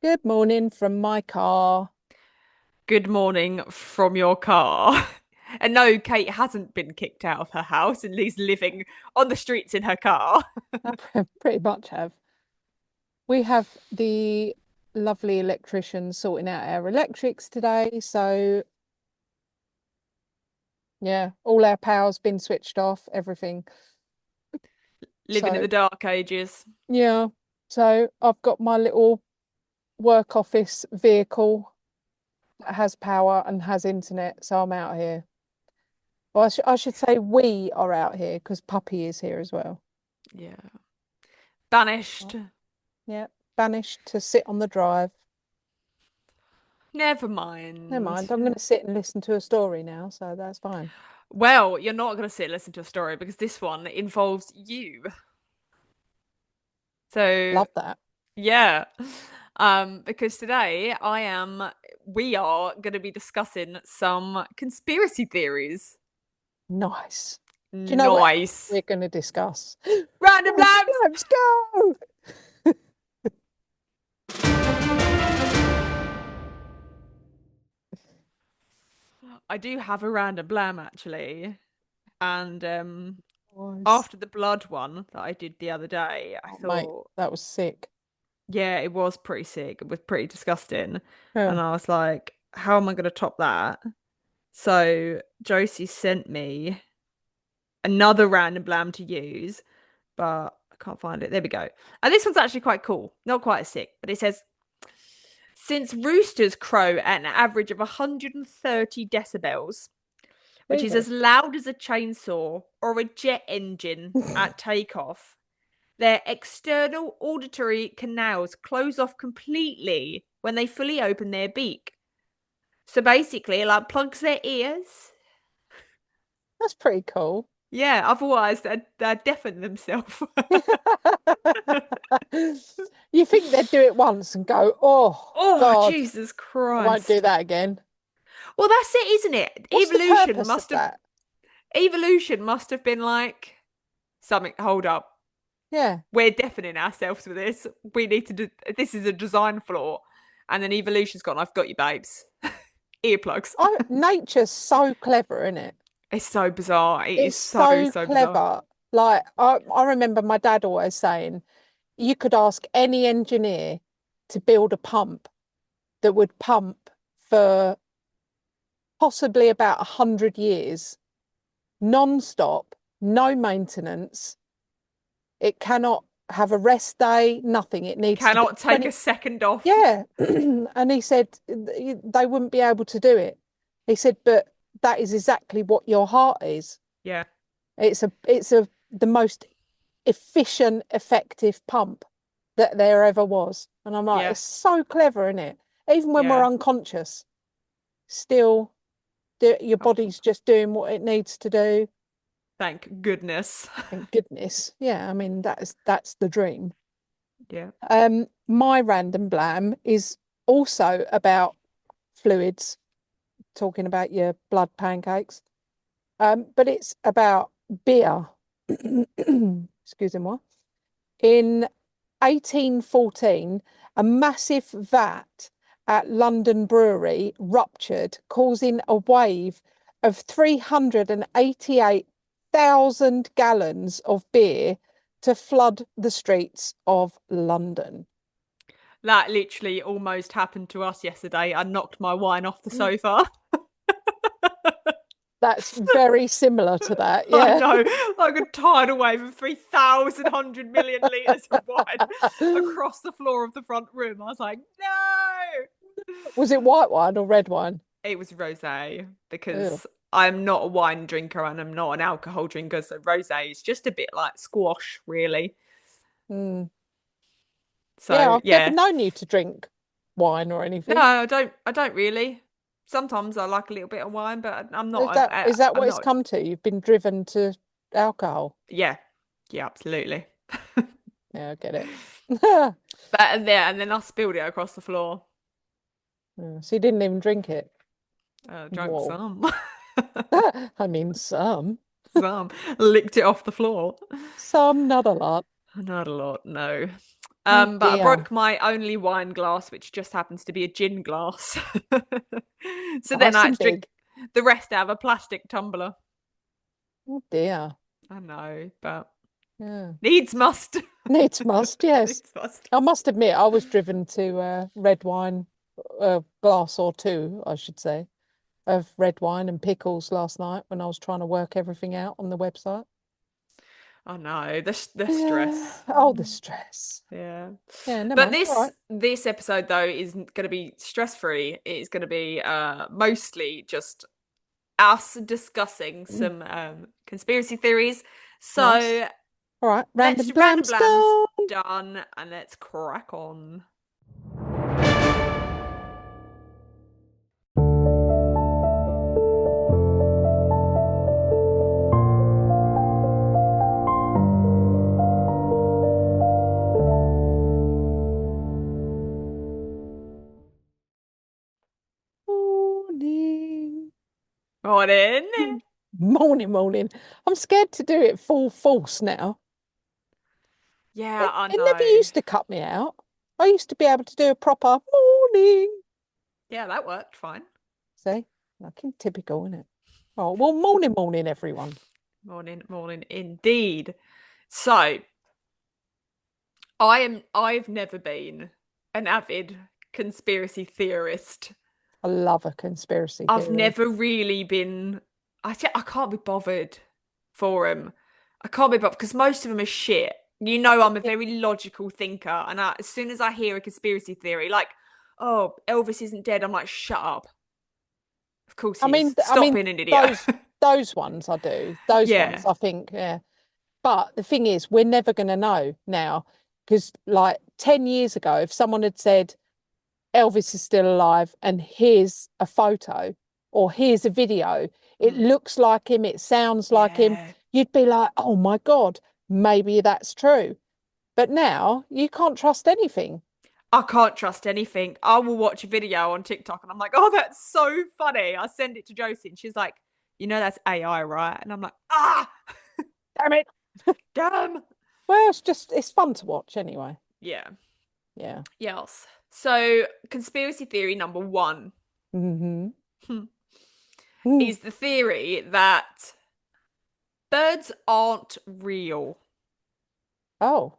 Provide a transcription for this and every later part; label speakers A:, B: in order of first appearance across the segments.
A: Good morning from my car.
B: Good morning from your car. And no, Kate hasn't been kicked out of her house and is living on the streets in her car.
A: I pretty much have. We have the lovely electrician sorting out our electrics today. So, yeah, all our power's been switched off, everything.
B: Living in
A: So,
B: the dark ages.
A: yeah. So, I've got my little work office vehicle that has power and has internet. So, I'm out here. Well, I should say we are out here because Puppy is here as well.
B: Yeah. Banished.
A: Yeah. Banished to sit on the drive.
B: Never
A: Never
B: mind.
A: mind. I'm going to sit and listen to a story now, so that's fine.
B: Well, you're not going to sit and listen to a story because this one involves you. So,
A: Love that.
B: yeah. Because today we are going to be discussing some conspiracy theories.
A: Nice. Do you know what else
B: Nice.
A: we're going to discuss?
B: Random
A: Random
B: labs.
A: labs, go!
B: I do have a random blam actually. And
A: Nice.
B: after the blood one that I did the other day, I
A: Oh, mate,
B: thought,
A: that was sick.
B: yeah, it was pretty sick. It was pretty disgusting.
A: Yeah.
B: And I was like, how am I going to top that? So Josie sent me another random blam to use, but I can't find it. There we go. And this one's actually quite cool. Not quite as sick, but it says, since roosters crow at an average of 130 decibels, which is as
A: Jesus.
B: loud as a chainsaw or a jet engine at takeoff. Their external auditory canals close off completely when they fully open their beak. So basically, it like plugs their ears.
A: That's pretty cool.
B: Yeah, otherwise they're deafen themselves.
A: You think they'd do it once and go, oh,
B: Oh,
A: God,
B: Jesus
A: I won't do
B: Christ.
A: that again.
B: Well, that's it, isn't it?
A: What's the purpose of that?
B: Evolution must have been like something. Hold up,
A: Yeah.
B: we're deafening ourselves with this. We need to do this is a design flaw. And then evolution's gone, I've got you, babes. Earplugs.
A: Nature's so clever, isn't it?
B: It's so bizarre. It is
A: It's
B: so,
A: so
B: so bizarre.
A: clever. Like I remember my dad always saying, you could ask any engineer to build a pump that would pump for possibly about 100 years, non-stop, no maintenance. It cannot have a rest day, nothing. It needs to be
B: Cannot take a
A: 20.
B: second off.
A: Yeah. And he said they wouldn't be able to do it. He said, but that is exactly what your heart is.
B: Yeah.
A: It's the most efficient, effective pump that there ever was. And I'm like,
B: Yeah.
A: it's so clever, isn't it? Even when we're
B: Yeah.
A: unconscious, still your body's just doing what it needs to do.
B: Thank goodness.
A: Thank goodness. Yeah, I mean that's the dream.
B: Yeah.
A: My random blam is also about fluids, talking about your blood pancakes. But it's about beer. Excusez-moi. In 1814, a massive vat at London Brewery ruptured, causing a wave of 388,000 gallons of beer to flood the streets of London.
B: That literally almost happened to us yesterday. I knocked my wine off the
A: Mm.
B: sofa.
A: That's very similar to that,
B: I
A: yeah.
B: know, like a tidal wave of 3,100 million litres of wine across the floor of the front room. I was like, no.
A: Was it white wine or red wine?
B: It was rosé
A: Ew.
B: because I'm not a wine drinker and I'm not an alcohol drinker, so rosé is just a bit like squash, really.
A: Mm. Yeah,
B: So
A: I've never
B: yeah,
A: known you to drink wine or
B: no,
A: anything.
B: I don't really. Sometimes I like a little bit of wine, but I'm
A: Is
B: not.
A: that is that
B: I'm
A: what it's
B: not.
A: come to? You've been driven to alcohol.
B: Yeah, yeah, absolutely.
A: Yeah, I get it.
B: But and then I spilled it across the floor.
A: Yeah, so you didn't even drink it.
B: Drank
A: Whoa.
B: some,
A: I mean, some.
B: some licked it off the floor.
A: Some, not a lot.
B: Not a lot, no.
A: Oh
B: But I
A: dear.
B: broke my only wine glass, which just happens to be a gin glass. So then
A: Nice
B: I had
A: and
B: to drink
A: big.
B: the rest out of a plastic tumbler.
A: Oh dear.
B: I know, but
A: Yeah.
B: needs must.
A: Needs must, yes.
B: Needs must.
A: I must admit, I was driven to red wine, a glass or two, I should say, of red wine and pickles last night when I was trying to work everything out on the website.
B: I know the
A: Yeah.
B: stress.
A: Oh, the stress.
B: Yeah.
A: Yeah, never
B: But
A: mind. All right.
B: this episode though isn't going to be stress free. It's going to be mostly just us discussing
A: Mm,
B: some conspiracy theories.
A: nice.
B: So
A: All right.
B: let's
A: Random
B: random
A: blams
B: blams
A: done.
B: done and let's crack on.
A: Morning.
B: Morning.
A: Morning, morning. I'm scared to do it full force now.
B: Yeah,
A: It,
B: I
A: it never
B: know.
A: used to cut me out. I used to be able to do a proper morning.
B: Yeah, that worked fine.
A: See, fucking typical, isn't it? Oh, well, morning, morning, everyone.
B: Morning, morning indeed. So, I've never been an avid conspiracy theorist.
A: I love a conspiracy
B: I've
A: theory.
B: never really been I can't be bothered for them. I can't be bothered because most of them are shit. You know, I'm a
A: Yeah.
B: very logical thinker, and as soon as I hear a conspiracy theory, like, oh, Elvis isn't dead, I'm like, shut up. Of course he is.
A: I
B: Stop
A: mean,
B: being an idiot.
A: those those ones I do. Those ones
B: Yeah.
A: I think, yeah. But the thing is, we're never going to know now because, like 10 years ago, if someone had said Elvis is still alive and here's a photo or here's a video, it
B: Mm.
A: looks like him, it sounds like him,
B: Yeah.
A: you'd be like, oh my God, maybe that's true. But now you can't trust anything.
B: I can't trust anything. I will watch a video on TikTok and I'm like, oh, that's so funny. I send it to Josie and she's like, you know, that's AI, right? And I'm like, ah,
A: Damn it.
B: damn.
A: Well, it's fun to watch anyway.
B: Yeah.
A: Yeah.
B: Yes. So, conspiracy theory number one
A: Hmm. Mm.
B: is the theory that birds aren't real.
A: Oh,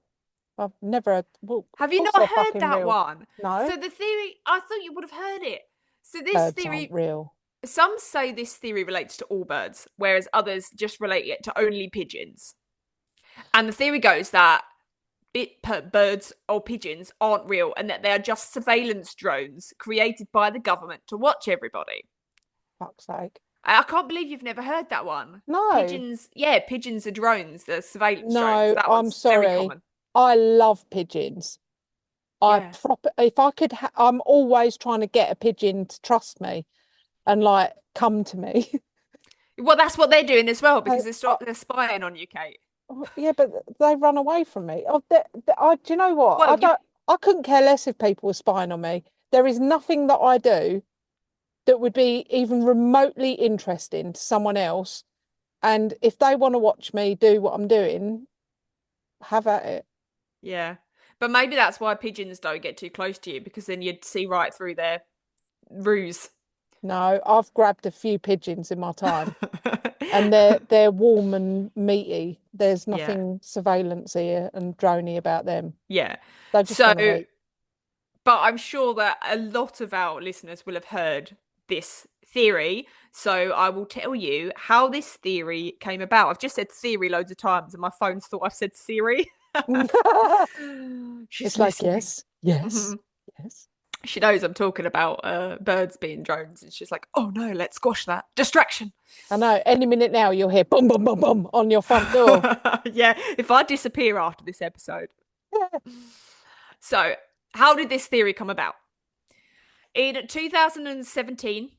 A: I've never had, well, of
B: Have you
A: course
B: not
A: they're
B: heard
A: fucking
B: that
A: real.
B: one?
A: No,
B: So, the theory, I thought you would have heard it. So, this
A: birds aren't
B: theory,
A: real.
B: some say this theory relates to all birds, whereas others just relate it to only pigeons. And the theory goes that birds or pigeons aren't real and that they are just surveillance drones created by the government to watch everybody.
A: Fuck's sake.
B: I can't believe you've never heard that one.
A: No,
B: Pigeons, yeah, pigeons are drones, they're surveillance drones.
A: no,
B: That
A: I'm
B: one's very
A: sorry.
B: common.
A: I love pigeons.
B: Yeah.
A: If I could, I'm always trying to get a pigeon to trust me and like come to me.
B: Well, that's what they're doing as well
A: I,
B: because
A: I,
B: they're spying on you, Kate.
A: yeah, but they run away from me. Do you know what?
B: Well, you
A: I couldn't care less if people were spying on me. There is nothing that I do that would be even remotely interesting to someone else. And if they want to watch me do what I'm doing, have at it.
B: yeah. But maybe that's why pigeons don't get too close to you because then you'd see right through their ruse.
A: No, I've grabbed a few pigeons in my time, and they're warm and meaty. There's
B: Yeah.
A: nothing surveillance-y and drony about them.
B: Yeah.
A: They just
B: So,
A: want to eat.
B: but I'm sure that a lot of our listeners will have heard this theory. So I will tell you how this theory came about. I've just said theory loads of times, and my phone's thought I've said Siri. She's
A: It's like,
B: listening.
A: yes, yes,
B: Mhm.
A: yes.
B: She knows I'm talking about birds being drones, and she's like, "Oh no, let's squash that distraction."
A: I know. Any minute now, you'll hear boom, boom, boom, boom on your front door.
B: Yeah, if I disappear after this episode.
A: Yeah.
B: So, how did this theory come about? In 2017,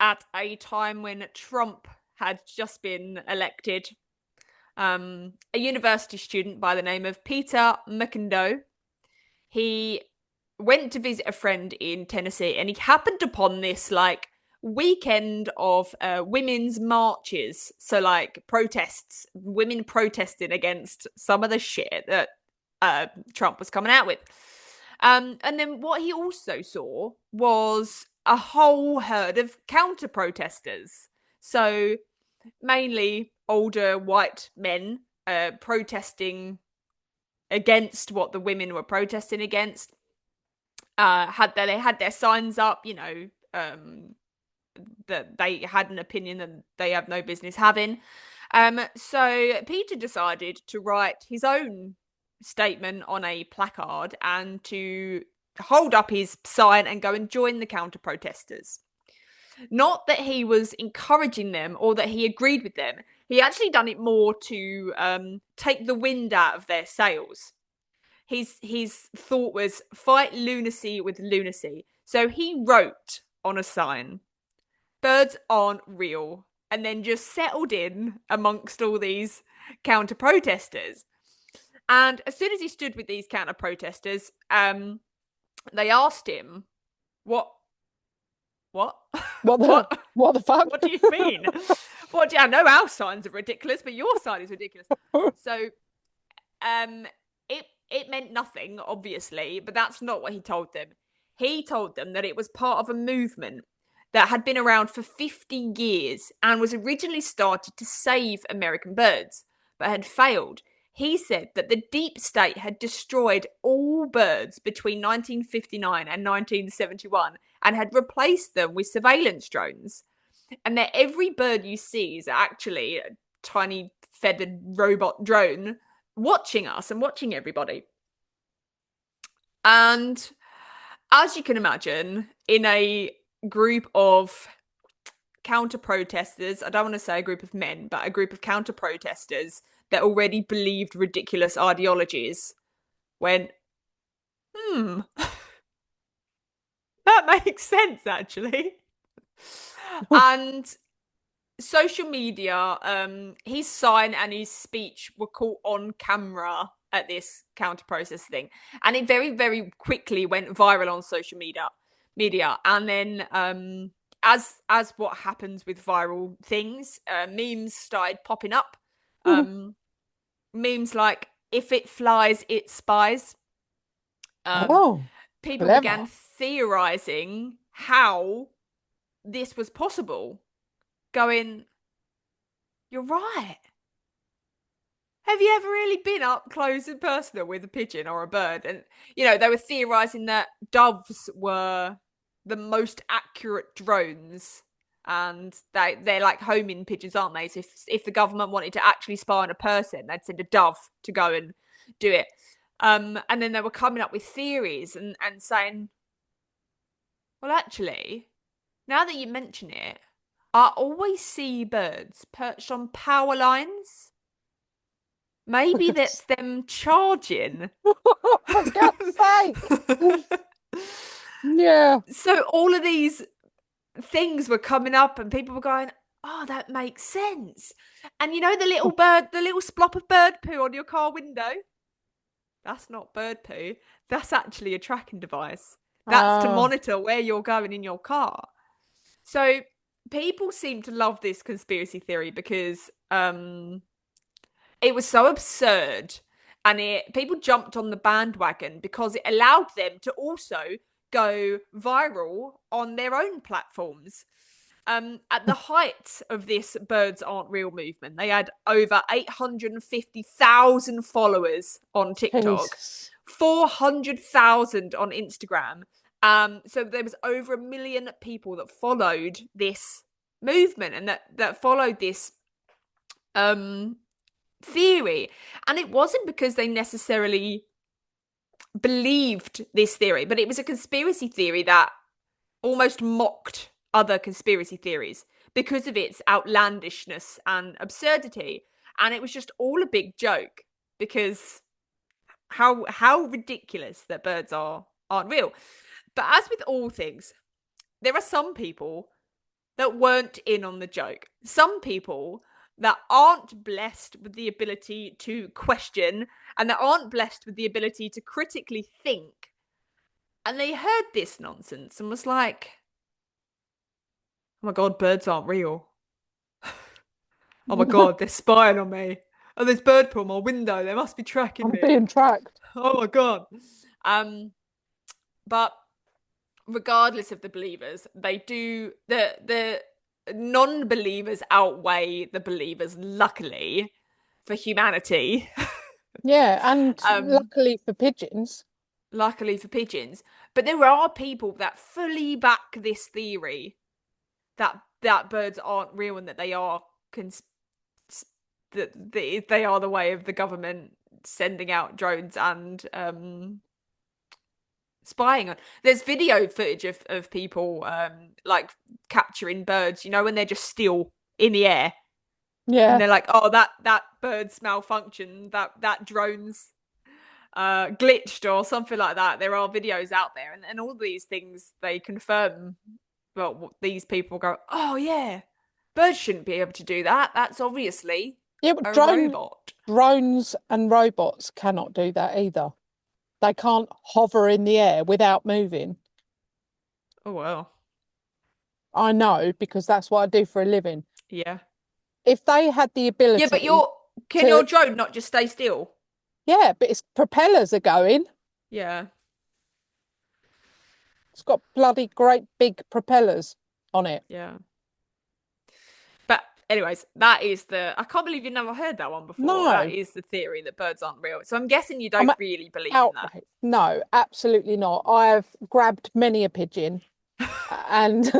B: at a time when Trump had just been elected, a university student by the name of Peter McIndoe, he went to visit a friend in Tennessee and he happened upon this like weekend of women's marches. So like protests, women protesting against some of the shit that Trump was coming out with. And then what he also saw was a whole herd of counter protesters. So mainly older white men protesting against what the women were protesting against. They had their signs up, that they had an opinion that they have no business having. So Peter decided to write his own statement on a placard and to hold up his sign and go and join the counter protesters. Not that he was encouraging them or that he agreed with them. He actually done it more to take the wind out of their sails. His thought was fight lunacy with lunacy. So he wrote on a sign, birds aren't real, and then just settled in amongst all these counter protesters. And as soon as he stood with these counter protesters, they asked him, What?
A: What the
B: What?
A: what the fuck?
B: What do you mean? What do I know our signs are ridiculous, but your sign is ridiculous. So it meant nothing, obviously, but that's not what he told them. He told them that it was part of a movement that had been around for 50 years and was originally started to save American birds, but had failed. He said that the deep state had destroyed all birds between 1959 and 1971 and had replaced them with surveillance drones. And that every bird you see is actually a tiny feathered robot drone watching us and watching everybody. And as you can imagine, in a group of counter protesters, I don't want to say a group of men, but a group of counter protesters that already believed ridiculous ideologies, went, that makes sense, actually. And social media, his sign and his speech were caught on camera at this counter protest thing, and it very, very quickly went viral on social media. And then as what happens with viral things, memes started popping up. Memes like, if it flies it spies.
A: Oh,
B: People began
A: clever.
B: theorizing how this was possible, going, you're right. Have you ever really been up close and personal with a pigeon or a bird? And, they were theorizing that doves were the most accurate drones, and they're like homing pigeons, aren't they? So if the government wanted to actually spy on a person, they'd send a dove to go and do it. And then they were coming up with theories and saying, well, actually, now that you mention it, I always see birds perched on power lines. Maybe that's them charging.
A: For God's sake. Yeah.
B: So all of these things were coming up and people were going, oh, that makes sense. And the little bird, the little splop of bird poo on your car window, that's not bird poo. That's actually a tracking device. That's to monitor where you're going in your car. So people seem to love this conspiracy theory because it was so absurd, and people jumped on the bandwagon because it allowed them to also go viral on their own platforms. At the height of this birds aren't real movement, they had over 850,000 followers on TikTok,
A: Jesus.
B: 400,000 on Instagram. So there was over 1 million people that followed this movement and that followed this theory. And it wasn't because they necessarily believed this theory, but it was a conspiracy theory that almost mocked other conspiracy theories because of its outlandishness and absurdity. And it was just all a big joke because how ridiculous that birds aren't real. But as with all things, there are some people that weren't in on the joke. Some people that aren't blessed with the ability to question and that aren't blessed with the ability to critically think. And they heard this nonsense and was like, oh my God, birds aren't real. Oh my God, they're spying on me. Oh, there's bird poo on my window. They must be tracking
A: I'm
B: me.
A: being tracked.
B: Oh my god. Um, but regardless of the believers, they do the non-believers outweigh the believers, luckily for humanity.
A: Yeah, and
B: um,
A: luckily for pigeons.
B: luckily for pigeons. But there are people that fully back this theory that birds aren't real and that they are cons- that they are the way of the government sending out drones and spying on. There's video footage of people like capturing birds, you know, when they're just still in the air and
A: Yeah.
B: they're like, oh, that bird's malfunctioned, that drone's glitched or something like that. There are videos out there, and all these things they confirm. Well, these people go, oh yeah, birds shouldn't be able to do that. That's obviously
A: Yeah, but
B: a robot.
A: drones and robots cannot do that either. They can't hover in the air without moving.
B: Oh well,
A: I know because that's what I do for a living.
B: yeah,
A: If they had the
B: yeah. But
A: ability
B: your can your
A: to,
B: drone not just stay still?
A: yeah, but its propellers are going.
B: Yeah,
A: It's got bloody great big propellers on it.
B: yeah. But anyways, that is the. I can't believe you never heard that one before. That
A: No,
B: is the theory that birds aren't real. So I'm guessing you
A: I'm
B: don't really believe in that.
A: outright. No, absolutely not. I've grabbed many a pigeon and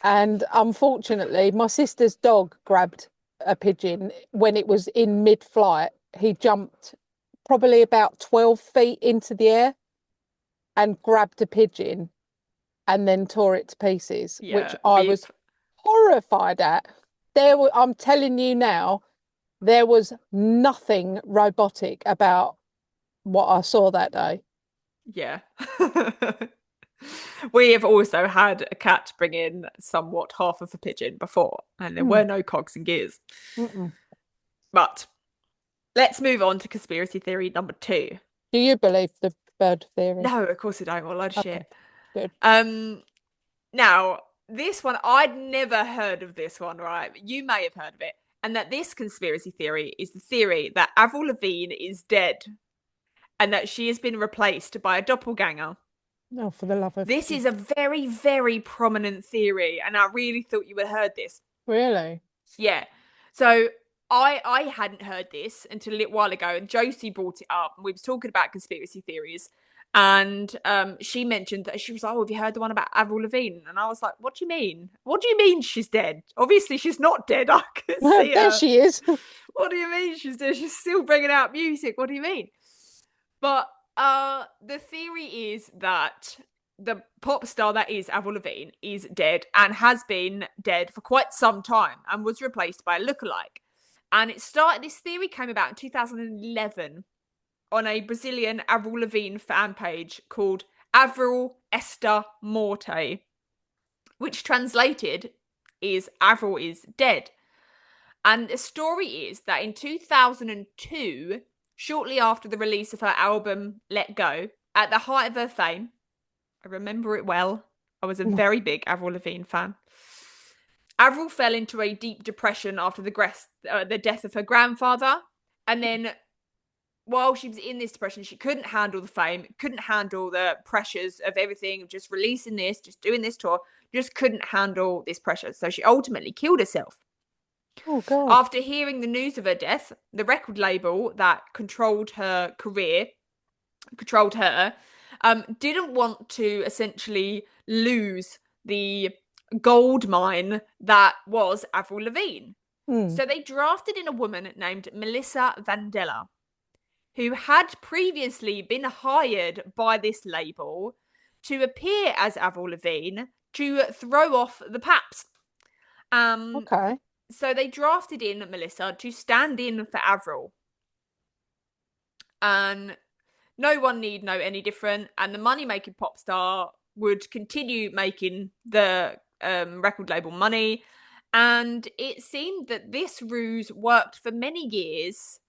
A: and unfortunately my sister's dog grabbed a pigeon when it was in mid-flight. He jumped probably about 12 feet into the air and grabbed a pigeon and then tore it to pieces, which
B: Yeah,
A: I was
B: Beep.
A: horrified at. I'm telling you now, there was nothing robotic about what I saw that day.
B: Yeah. We have also had a cat bring in somewhat half of a pigeon before, and there
A: Mm,
B: were no cogs and gears.
A: mm-mm.
B: But let's move on to conspiracy theory number two.
A: Do you believe the bird theory?
B: No, of course I don't. What a load of
A: Okay,
B: shit.
A: good.
B: Um, Now, this one, I'd never heard of this one, right? You may have heard of it. And that this conspiracy theory is the theory that Avril Lavigne is dead and that she has been replaced by a doppelganger.
A: Oh, for the love of
B: This is a very, very prominent theory, and I really thought you had heard this.
A: really?
B: Yeah. So I hadn't heard this until a little while ago, and Josie brought it up, and we was talking about conspiracy theories. And she mentioned that she was like, "Oh, have you heard the one about Avril Lavigne?" And I was like, "What do you mean? What do you mean she's dead? Obviously, she's not dead. I can see
A: There
B: her.
A: she is.
B: What do you mean she's dead? She's still bringing out music. What do you mean?" But the theory is that the pop star that is Avril Lavigne is dead and has been dead for quite some time and was replaced by a lookalike. And this theory came about in 2011 on a Brazilian Avril Lavigne fan page called Avril Esta Morte, which translated is Avril is dead. And the story is that in 2002, shortly after the release of her album Let Go, at the height of her fame, I remember it well. I was a very big Avril Lavigne fan. Avril fell into a deep depression after the death of her grandfather. And then while she was in this depression, she couldn't handle the fame, couldn't handle the pressures of everything, just releasing this, just doing this tour, just couldn't handle this pressure. So she ultimately killed herself.
A: Oh God.
B: After hearing the news of her death, the record label that controlled her career, controlled her, didn't want to essentially lose the gold mine that was Avril Lavigne.
A: Hmm.
B: So they drafted in a woman named Melissa Vandella, who had previously been hired by this label to appear as Avril Lavigne to throw off the Paps. Um,
A: Okay.
B: so they drafted in Melissa to stand in for Avril. And no one need know any different. And the money making pop star would continue making the record label money. And it seemed that this ruse worked for many years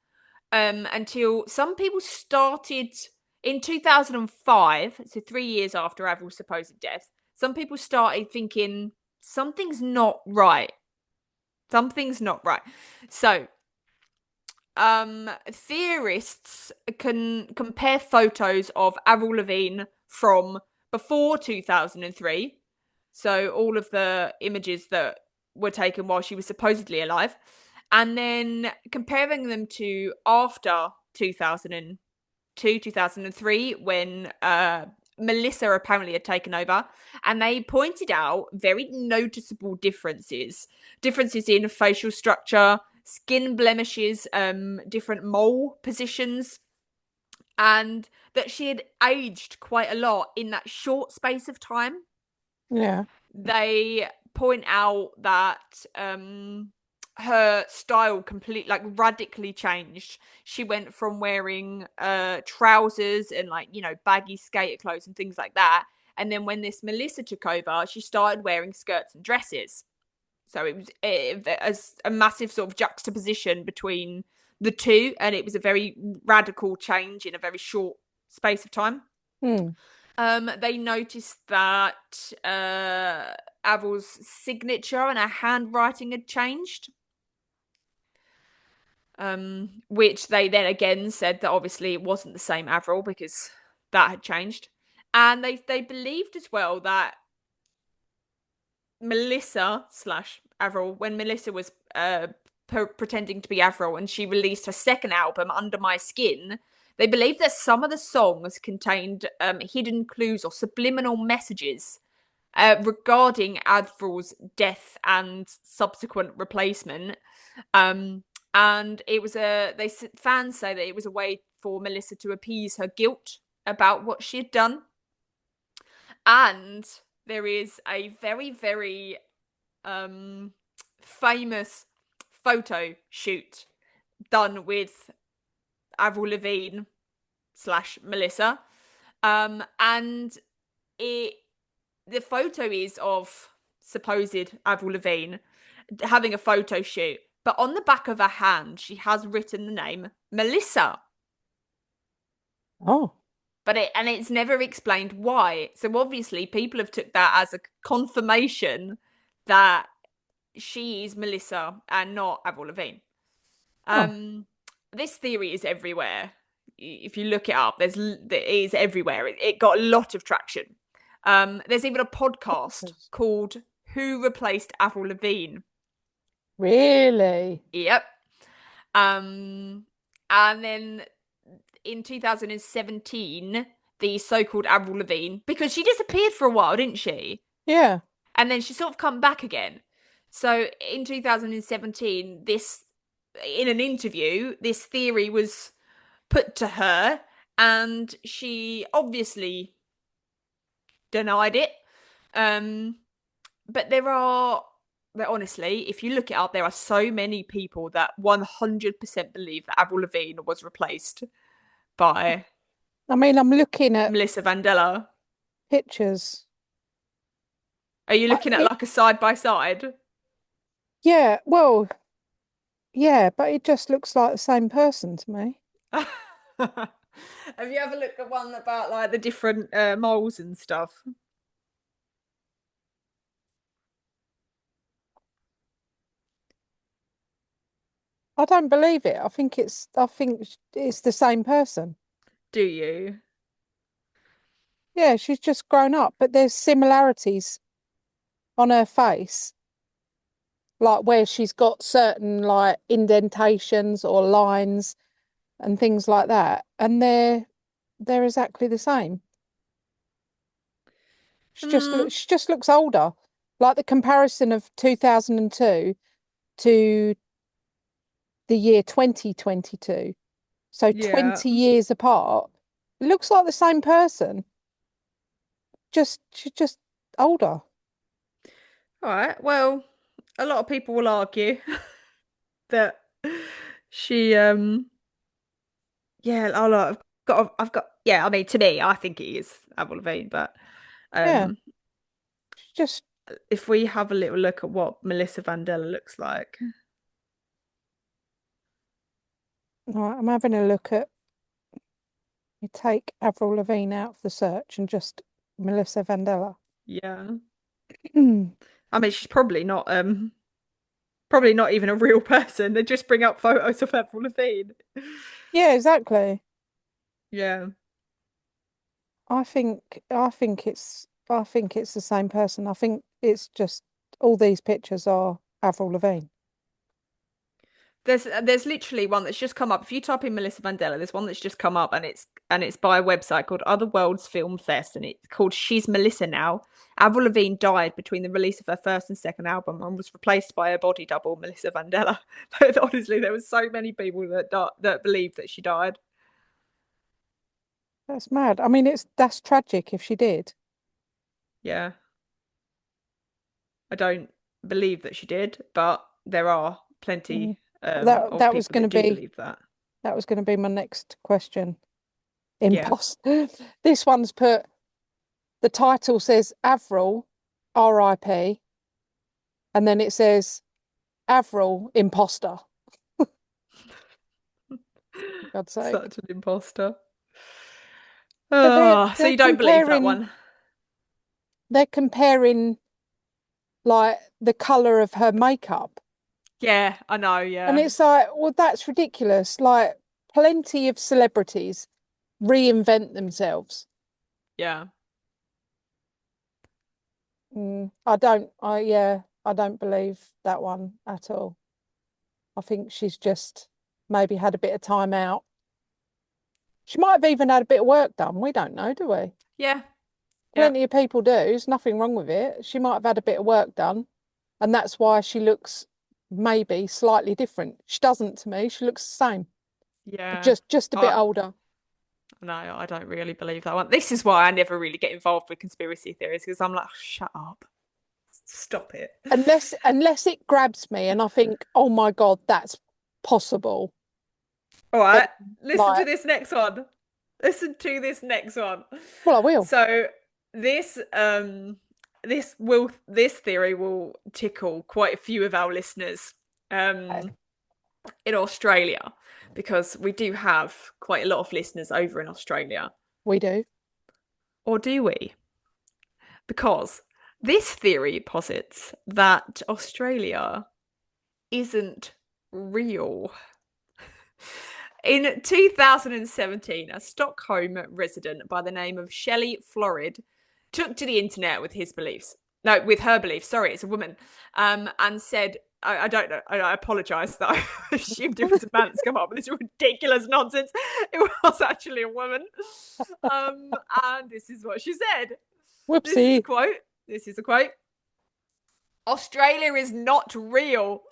B: until some people started in 2005, so 3 years after Avril's supposed death. Some people started thinking something's not right. Something's not right. So theorists can compare photos of Avril Lavigne from before 2003, so all of the images that were taken while she was supposedly alive, and then comparing them to after 2002, 2003, when Melissa apparently had taken over, and they pointed out very noticeable differences in facial structure, skin blemishes, different mole positions, and that she had aged quite a lot in that short space of time.
A: Yeah.
B: They point out that her style completely, like, radically changed. She went from wearing trousers and, like, baggy skater clothes and things like that, and then when this Melissa took over, she started wearing skirts and dresses. So it was a massive sort of juxtaposition between the two, and it was a very radical change in a very short space of time.
A: Hmm.
B: They noticed that Avril's signature and her handwriting had changed. Which they then again said that obviously it wasn't the same Avril because that had changed. And they believed as well that Melissa slash Avril, when Melissa was pretending to be Avril and she released her second album, Under My Skin, they believed that some of the songs contained hidden clues or subliminal messages regarding Avril's death and subsequent replacement. And it was fans say that it was a way for Melissa to appease her guilt about what she had done. And there is a very, very famous photo shoot done with Avril Lavigne slash Melissa. And it the photo is of supposed Avril Lavigne having a photo shoot, but on the back of her hand, she has written the name Melissa.
A: Oh.
B: It's never explained why. So obviously, people have took that as a confirmation that she is Melissa and not Avril Lavigne.
A: Oh.
B: This theory is everywhere. If you look it up, it is everywhere. It got a lot of traction. There's even a podcast called "Who Replaced Avril Lavigne."
A: Really?
B: Yep. And then in 2017, the so-called Avril Lavigne, because she disappeared for a while, didn't she?
A: Yeah.
B: And then she sort of come back again. So in 2017, in an interview, this theory was put to her, and she obviously denied it. But honestly, if you look it up, there are so many people that 100% believe that Avril Lavigne was replaced by
A: I mean, I'm looking at
B: Melissa Vandella.
A: pictures.
B: Are you looking at
A: It,
B: like a side by side?
A: yeah, well, yeah, but it just looks like the same person to me.
B: Have you ever looked at one about like the different moles and stuff?
A: I don't believe it. I think it's the same person.
B: Do you?
A: Yeah, she's just grown up, but there's similarities on her face, like where she's got certain like indentations or lines and things like that, and they're exactly the same.
B: Hmm.
A: She just looks older. Like the comparison of 2002 to the year 2022. So
B: Yeah.
A: 20 years apart. It looks like the same person. She's just older.
B: All right. Well, a lot of people will argue that she yeah, oh look, yeah, I mean, to me, I think it is Avril Lavigne, but
A: Yeah.
B: um
A: She's just
B: if we have a little look at what Melissa Vandella looks like.
A: right, I'm having a look at you take Avril Lavigne out of the search and just Melissa Vandella.
B: Yeah. I mean, she's probably not Probably not even a real person. They just bring up photos of Avril Lavigne.
A: Yeah, exactly.
B: Yeah.
A: I think it's the same person. I think it's just all these pictures are Avril Lavigne.
B: There's literally one that's just come up. If you type in Melissa Vandella, there's one that's just come up, and it's by a website called Other Worlds Film Fest, and it's called She's Melissa Now. Avril Lavigne died between the release of her first and second album and was replaced by her body double, Melissa Vandella. Honestly, there were so many people that believed that she died.
A: That's mad. I mean, that's tragic if she did.
B: Yeah, I don't believe that she did, but there are
A: Mm.
B: plenty
A: That
B: of
A: that was
B: people
A: going to
B: that do
A: be
B: believe that.
A: that was going to be my next question.
B: Yeah.
A: This one's put the title says Avril, R.I.P. and then it says Avril imposter. For God's sake.
B: Such an imposter.
A: But they're
B: Oh, so
A: they're
B: you don't believe that
A: comparing
B: one?
A: they're comparing like the color of her makeup.
B: Yeah, I know,
A: And
B: yeah.
A: it's like, well, that's ridiculous. Like plenty of celebrities reinvent themselves.
B: Yeah.
A: I don't believe that one at all. I think she's just maybe had a bit of time out. She might have even had a bit of work done. We don't know, do we?
B: Yeah. Yeah.
A: Plenty of people do. There's nothing wrong with it. She might have had a bit of work done, and that's why she looks maybe slightly different. She doesn't to me. She looks the same,
B: Yeah.
A: just a bit
B: I
A: older.
B: no, I don't really believe that one. This is why I never really get involved with conspiracy theories because I'm like, "Oh, shut up. Stop it."
A: Unless it grabs me and I think, oh my God, that's possible.
B: All
A: Then,
B: right. Listen to
A: like,
B: this next one. Listen to this next one.
A: well, I will.
B: So this this theory will tickle quite a few of our listeners.
A: Okay,
B: Um in Australia because we do have quite a lot of listeners over in Australia.
A: we do.
B: Or do we? Because this theory posits that Australia isn't real. In 2017, a Stockholm resident by the name of Shelley Florid took to the internet with his beliefs. No, with her beliefs. Sorry, it's a woman. And said, I don't know. I apologise that I assumed it was a man that's come up with this ridiculous nonsense. It was actually a woman. And this is what she said. This is a
A: Whoopsie.
B: quote. This is a quote. Australia is not real.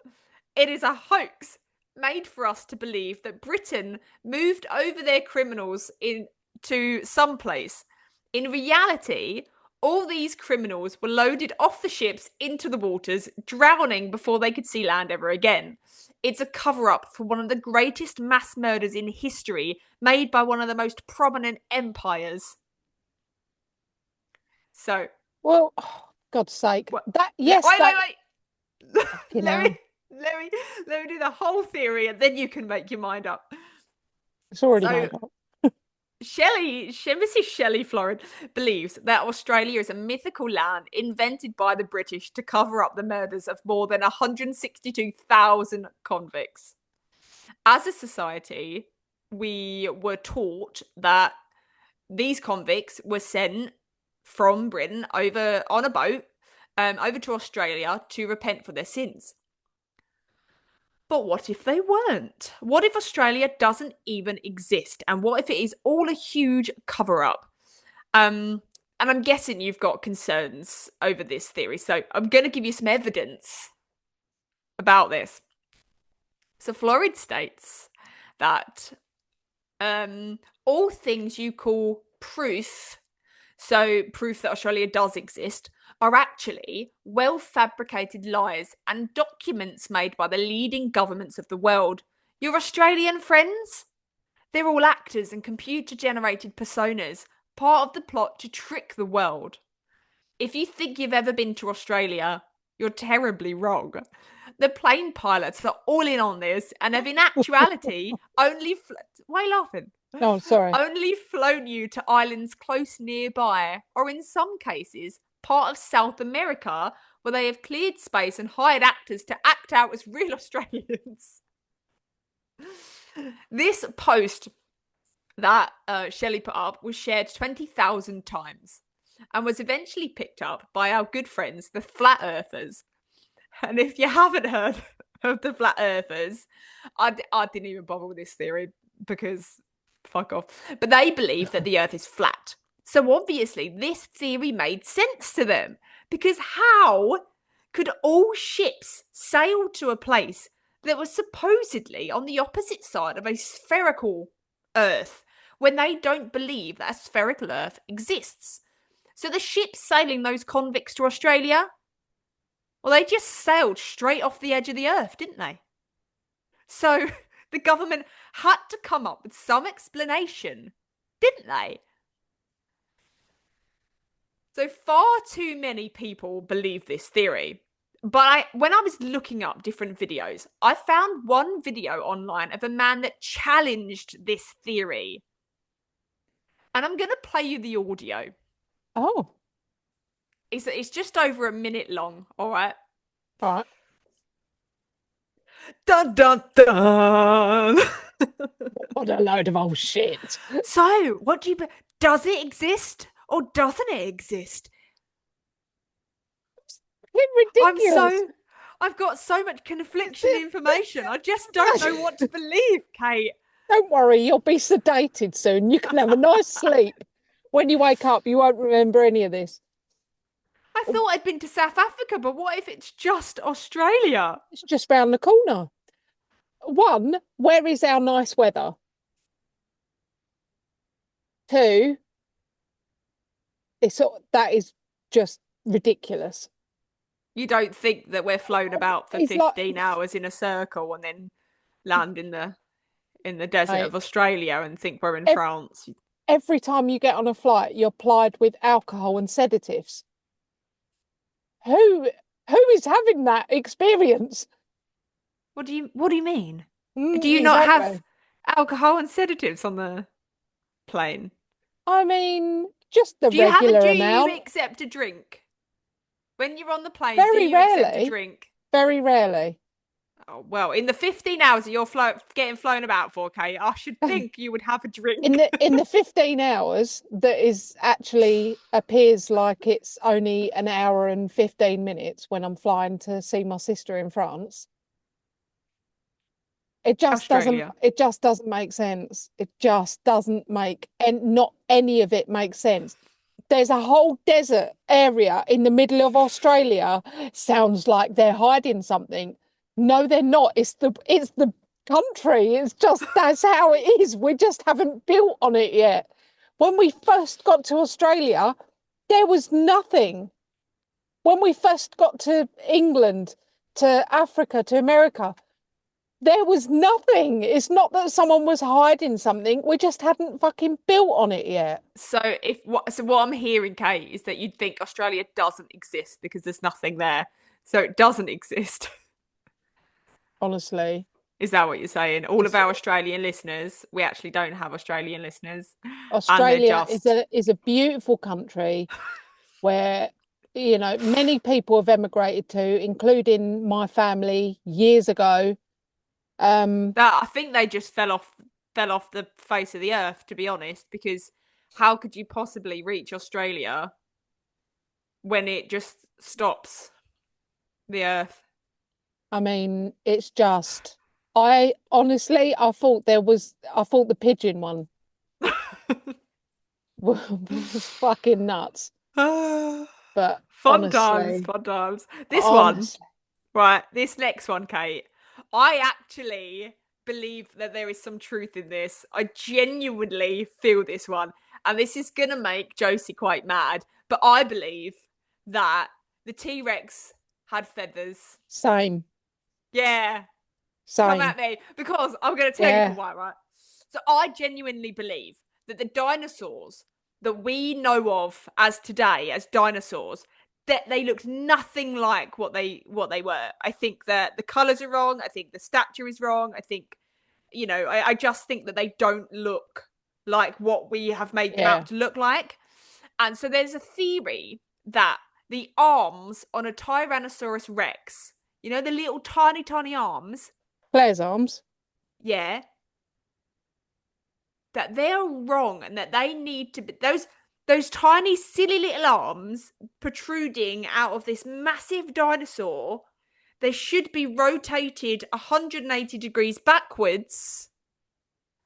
B: It is a hoax made for us to believe that Britain moved over their criminals into some place. In reality, all these criminals were loaded off the ships into the waters, drowning before they could see land ever again. It's a cover up for one of the greatest mass murders in history, made by one of the most prominent empires. So,
A: Well, oh, God's sake.
B: what?
A: That, yes,
B: Wait,
A: that,
B: wait, wait.
A: fucking
B: let me
A: hell.
B: let me let me do the whole theory, and then you can make your mind up.
A: It's already
B: So
A: made up.
B: Mrs. Shelley Florid believes that Australia is a mythical land invented by the British to cover up the murders of more than 162,000 convicts. As a society, we were taught that these convicts were sent from Britain over on a boat over to Australia to repent for their sins. But what if they weren't? What if Australia doesn't even exist? And what if it is all a huge cover up? And I'm guessing you've got concerns over this theory. So I'm going to give you some evidence about this. So Florid states that all things you call proof, so proof that Australia does exist, are actually well fabricated lies and documents made by the leading governments of the world. Your Australian friends? They're all actors and computer generated personas, part of the plot to trick the world. If you think you've ever been to Australia, you're terribly wrong. The plane pilots are all in on this and have in actuality only. Why are you laughing?
A: Oh, sorry.
B: only flown you to islands close nearby, or in some cases, part of South America, where they have cleared space and hired actors to act out as real Australians. This post that Shelley put up was shared 20,000 times and was eventually picked up by our good friends, the Flat Earthers. And if you haven't heard of the Flat Earthers, I didn't even bother with this theory because fuck off. But they believe that the Earth is flat. So obviously, this theory made sense to them because how could all ships sail to a place that was supposedly on the opposite side of a spherical Earth when they don't believe that a spherical Earth exists? So the ships sailing those convicts to Australia, well, they just sailed straight off the edge of the Earth, didn't they? So the government had to come up with some explanation, didn't they? So far too many people believe this theory. But when I was looking up different videos, I found one video online of a man that challenged this theory. And I'm going to play you the audio.
A: Oh,
B: It's just over a minute long, all right?
A: all right.
B: Dun dun dun.
A: What a load of old shit.
B: So, what do you? Does it exist or doesn't it exist?
A: It's
B: I'm
A: ridiculous.
B: so. I've got so much confliction information. I just don't know what to believe, Kate.
A: Don't worry, you'll be sedated soon. You can have a nice sleep. When you wake up, you won't remember any of this.
B: I thought I'd been to South Africa, but what if it's just Australia?
A: It's just round the corner. One, where is our nice weather? Two, that is just ridiculous.
B: You don't think that we're flown about for
A: It's like,
B: 15 hours in a circle and then land in the desert
A: mate,
B: of Australia and think we're in
A: ev
B: France?
A: every time you get on a flight, you're plied with alcohol and sedatives. Who who is having that experience?
B: What do you mean? Do you not have
A: Exactly.
B: alcohol and sedatives on the plane?
A: I mean, just the regular
B: Do you
A: amount.
B: accept a drink? When you're on the plane, do
A: Very
B: you accept a
A: rarely.
B: drink?
A: Very rarely.
B: Oh, well, in the 15 hours that you're getting flown about for, Kate, I should think you would have a
A: In
B: drink.
A: the 15 hours that is actually appears like it's only an hour and 15 minutes when I'm flying to see my sister in France.
B: Australia.
A: It just doesn't make sense. It just doesn't make, and not any of it makes sense. There's a whole desert area in the middle of Australia. Sounds like they're hiding something. No, they're not. It's the country. It's just that's how it is. We just haven't built on it yet. When we first got to Australia, there was nothing. When we first got to England, to Africa, to America, there was nothing. It's not that someone was hiding something. We just hadn't fucking built on it yet.
B: So what I'm hearing, Kate, is that you'd think Australia doesn't exist because there's nothing there. So it doesn't exist.
A: Honestly,
B: Is that what you're saying? All of
A: it's
B: our Australian listeners, we actually don't have Australian listeners, and they're
A: Australia
B: just
A: is a beautiful country where many people have emigrated to, including my family years ago. Um,
B: that I think they just fell off the face of the earth, to be honest, because how could you possibly reach Australia when it just stops the earth?
A: I mean, it's just I honestly I thought the pigeon one was fucking nuts. But
B: Fun times, fun times. This one,
A: honestly,
B: right, this next one, Kate, I actually believe that there is some truth in this. I genuinely feel this one. And this is going to make Josie quite mad. But I believe that the T Rex had feathers.
A: same,
B: Yeah, come
A: same.
B: at me. Because I'm going to tell you for
A: Yeah,
B: why, right? So I genuinely believe that the dinosaurs that we know of as today, as dinosaurs, that they looked nothing like what they were. I think that the colours are wrong. I think the stature is wrong. I think, I just think that they don't look like what we have made them
A: Yeah.
B: out to look like. And so there's a theory that the arms on a Tyrannosaurus Rex, you know, the little tiny, tiny arms,
A: Claire's arms.
B: yeah, that they're wrong and that they need to be those tiny, silly little arms protruding out of this massive dinosaur. They should be rotated 180 degrees backwards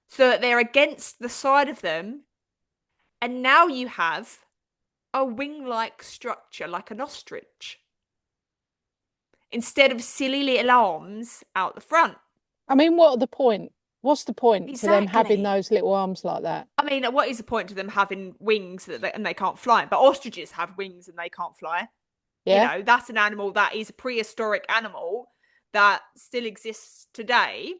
B: so that they're against the side of them. And now you have a wing like structure like an ostrich instead of silly little arms out the front.
A: I mean, what are the point? What's the point to them having
B: Exactly.
A: those little arms like that?
B: I mean, what is the point to them having wings and they can't fly? But ostriches have wings and they can't fly. You
A: Yeah.
B: know, that's an animal that is a prehistoric animal that still exists today.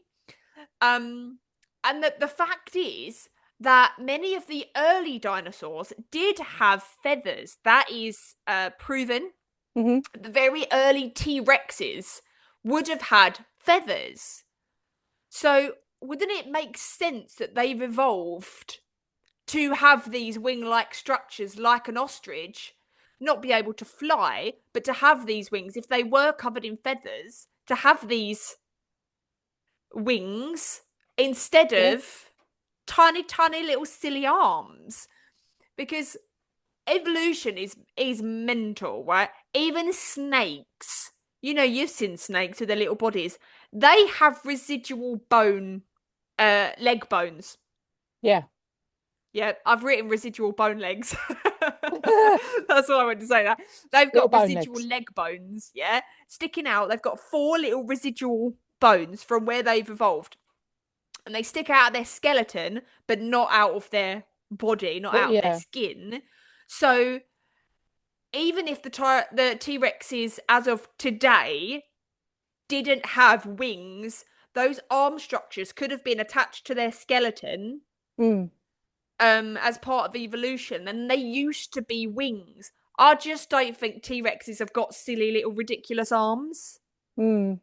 B: And that the fact is that many of the early dinosaurs did have feathers. That is proven.
A: Hmm.
B: The very early T-Rexes would have had feathers. So wouldn't it make sense that they've evolved to have these wing-like structures like an ostrich, not be able to fly, but to have these wings, if they were covered in feathers, to have these wings instead
A: Yeah.
B: of tiny, tiny little silly arms? Because evolution is mental, right? Even snakes, you know, you've seen snakes with their little bodies. They have residual bone, leg bones.
A: Yeah.
B: Yeah, I've written residual bone legs. That's what I wanted to say. That they've
A: Little
B: got
A: bone
B: residual
A: legs.
B: leg bones, yeah, sticking out. They've got 4 little residual bones from where they've evolved, and they stick out of their skeleton, but not out of their body, not
A: Well,
B: out of their
A: yeah.
B: skin. So even if the T Rexes as of today didn't have wings, those arm structures could have been attached to their skeleton
A: Mm.
B: as part of evolution, and they used to be wings. I just don't think T Rexes have got silly little ridiculous arms
A: Mm.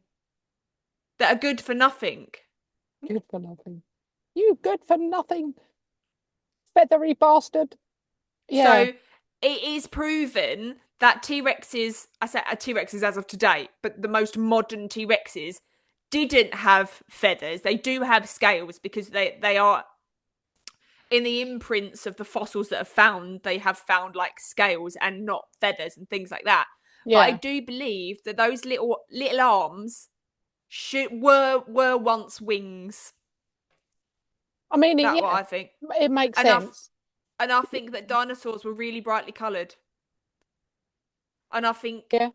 B: that are good for nothing.
A: Good for nothing. You good for nothing, feathery bastard. Yeah.
B: So it is proven that T Rexes, I say T Rexes as of today, but the most modern T Rexes didn't have feathers. They do have scales because they are in the imprints of the fossils that have found, they have found like scales and not feathers and things like that. But I
A: Yeah.
B: do believe that those little arms were once wings.
A: I mean,
B: That's what
A: yeah,
B: I think.
A: it makes
B: And I
A: sense.
B: and I think that dinosaurs were really brightly coloured. And I think
A: Yeah.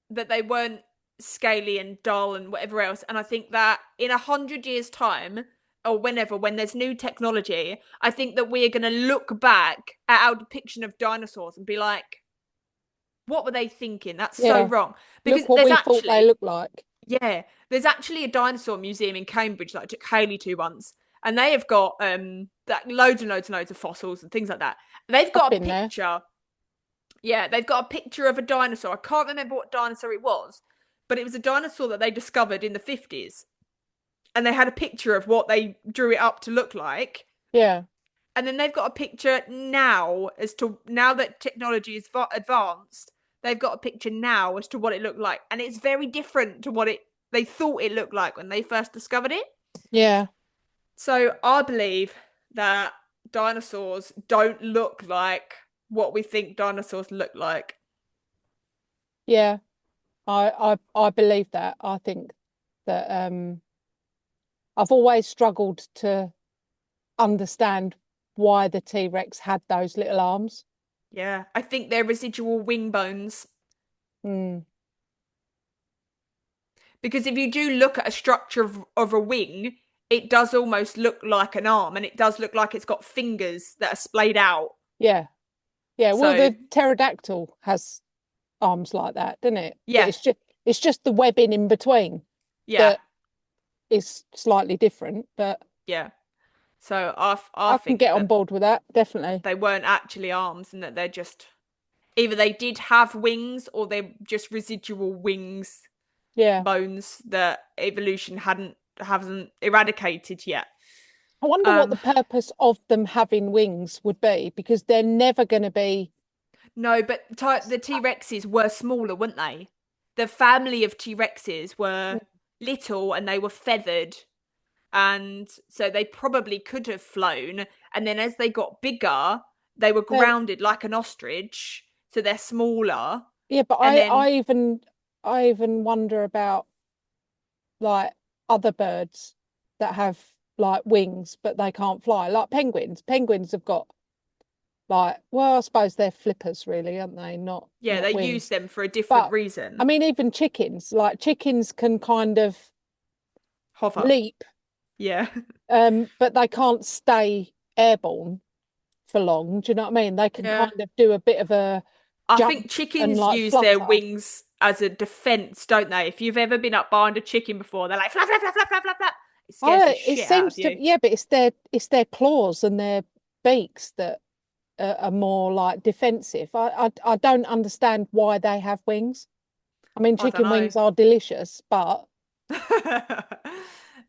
B: that they weren't scaly and dull and whatever else. And I think that in 100 years' time, or whenever, when there's new technology, I think that we are going to look back at our depiction of dinosaurs and be like, what were they thinking? That's so
A: Yeah.
B: wrong. Because
A: Look what we thought they looked like.
B: yeah, there's actually a dinosaur museum in Cambridge that I took Haley to once. And they have got that loads and loads and loads of fossils and things like that. They've
A: I've
B: got a
A: been there.
B: picture. Yeah, they've got a picture of a dinosaur. I can't remember what dinosaur it was, but it was a dinosaur that they discovered in the 50s. And they had a picture of what they drew it up to look like.
A: Yeah.
B: And then they've got a picture now as to now that technology is advanced, they've got a picture now as to what it looked like. And it's very different to what they thought it looked like when they first discovered it.
A: Yeah.
B: So I believe that dinosaurs don't look like what we think dinosaurs look like.
A: Yeah. I believe that. I think that I've always struggled to understand why the T-Rex had those little arms.
B: Yeah, I think they're residual wing bones.
A: Mm.
B: Because if you do look at a structure of a wing, it does almost look like an arm and it does look like it's got fingers that are splayed out.
A: Yeah. Yeah. Well,
B: So,
A: the pterodactyl has arms like that, doesn't it? But
B: yeah,
A: it's just the webbing in between
B: yeah,
A: that is slightly different. But
B: yeah. So I
A: I can
B: think
A: get on
B: that
A: board with that, definitely.
B: they weren't actually arms and that they're just either they did have wings or they're just residual wings
A: Yeah.
B: bones that evolution hadn't hasn't eradicated yet.
A: I wonder what the
B: Um,
A: purpose of them having wings would be, because they're never going to be.
B: no, but the T-Rexes were smaller, weren't they? The family of T-Rexes were little and they were feathered, and so they probably could have flown. And then as they got bigger, they were
A: They're,
B: grounded like an ostrich, so they're smaller.
A: yeah, but
B: And then
A: I even wonder about like other birds that have like wings but they can't fly, like penguins. Penguins have got like, well, I suppose they're flippers really, aren't they? Not
B: yeah,
A: not
B: they use
A: wings.
B: them for a different
A: But I
B: reason.
A: mean, even chickens, like chickens can kind of
B: Hover.
A: leap,
B: Yeah.
A: but they can't stay airborne for long. Do you know what I mean? They can
B: Yeah.
A: kind of do a bit of a
B: I think
A: jump and
B: chickens
A: like
B: use their
A: flutter.
B: wings as a defense, don't they? If you've ever been up behind a chicken before, they're like flap flap flap flap flap flap flap. It scares the
A: It
B: shit out of
A: seems to,
B: you.
A: yeah, but it's their claws and their beaks that are more like defensive. I don't understand why they have wings. I mean,
B: I don't
A: chicken
B: know.
A: wings are delicious, but